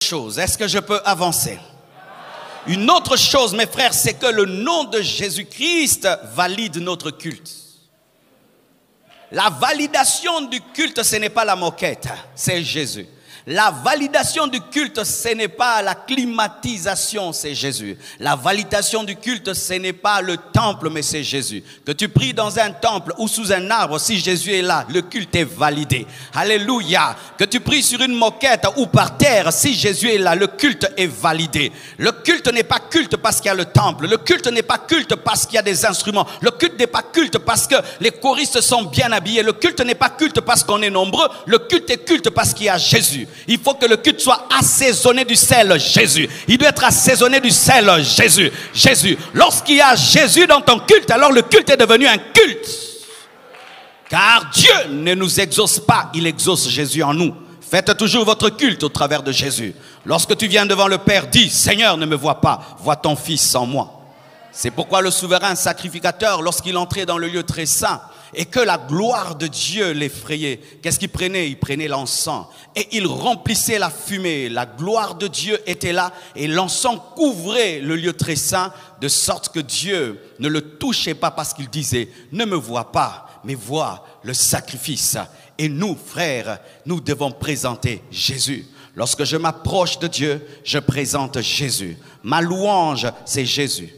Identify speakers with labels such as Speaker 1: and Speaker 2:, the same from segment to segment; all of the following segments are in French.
Speaker 1: chose. Est-ce que je peux avancer? Une autre chose, mes frères, c'est que le nom de Jésus-Christ valide notre culte. La validation du culte, ce n'est pas la moquette, c'est Jésus. La validation du culte, ce n'est pas la climatisation, c'est Jésus. La validation du culte, ce n'est pas le temple, mais c'est Jésus. Que tu pries dans un temple ou sous un arbre, si Jésus est là, le culte est validé. Alléluia. Que tu pries sur une moquette ou par terre, si Jésus est là, le culte est validé. Le culte n'est pas culte parce qu'il y a le temple. Le culte n'est pas culte parce qu'il y a des instruments. Le culte n'est pas culte parce que les choristes sont bien habillés. Le culte n'est pas culte parce qu'on est nombreux. Le culte est culte parce qu'il y a Jésus. Il faut que le culte soit assaisonné du sel Jésus. Il doit être assaisonné du sel Jésus. Jésus. Lorsqu'il y a Jésus dans ton culte, alors le culte est devenu un culte. Car Dieu ne nous exauce pas, il exauce Jésus en nous. Faites toujours votre culte au travers de Jésus. Lorsque tu viens devant le Père, dis, Seigneur, ne me vois pas, vois ton Fils en moi. C'est pourquoi le souverain sacrificateur, lorsqu'il entrait dans le lieu très saint, et que la gloire de Dieu l'effrayait, qu'est-ce qu'il prenait? Il prenait l'encens et il remplissait la fumée. La gloire de Dieu était là et l'encens couvrait le lieu très saint, de sorte que Dieu ne le touchait pas parce qu'il disait, ne me vois pas, mais vois le sacrifice. Et nous, frères, nous devons présenter Jésus. Lorsque je m'approche de Dieu, je présente Jésus. Ma louange, c'est Jésus.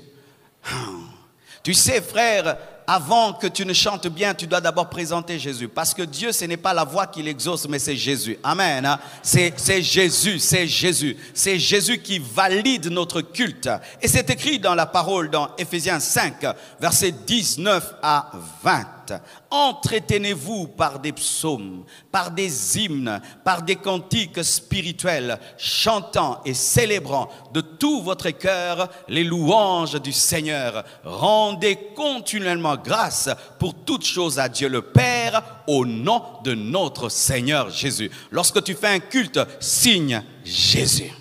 Speaker 1: Tu sais, frère, avant que tu ne chantes bien, tu dois d'abord présenter Jésus. Parce que Dieu, ce n'est pas la voix qui l'exauce, mais c'est Jésus. Amen. C'est Jésus, c'est Jésus. C'est Jésus qui valide notre culte. Et c'est écrit dans la parole, dans Éphésiens 5, versets 19 à 20. Entretenez-vous par des psaumes, par des hymnes, par des cantiques spirituels, chantant et célébrant de tout votre cœur les louanges du Seigneur. Rendez continuellement grâce pour toutes choses à Dieu le Père au nom de notre Seigneur Jésus. Lorsque tu fais un culte, signe Jésus.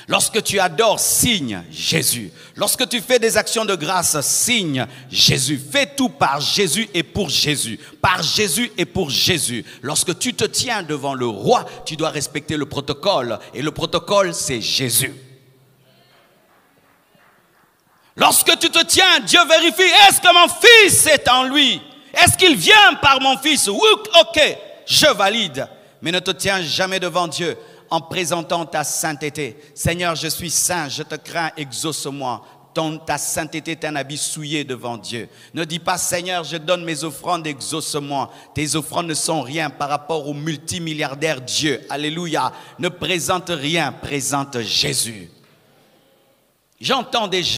Speaker 1: Lorsque tu adores, signe Jésus. Lorsque tu fais des actions de grâce, signe Jésus. Fais tout par Jésus et pour Jésus. Par Jésus et pour Jésus. Lorsque tu te tiens devant le roi, tu dois respecter le protocole. Et le protocole, c'est Jésus. Lorsque tu te tiens, Dieu vérifie, est-ce que mon fils est en lui? Est-ce qu'il vient par mon fils? Oui, ok, je valide. Mais ne te tiens jamais devant Dieu en présentant ta sainteté. Seigneur, je suis saint, je te crains, exauce-moi. Ta sainteté est un habit souillé devant Dieu. Ne dis pas, Seigneur, je donne mes offrandes, exauce-moi. Tes offrandes ne sont rien par rapport au multimilliardaire Dieu. Alléluia. Ne présente rien, présente Jésus. J'entends des gens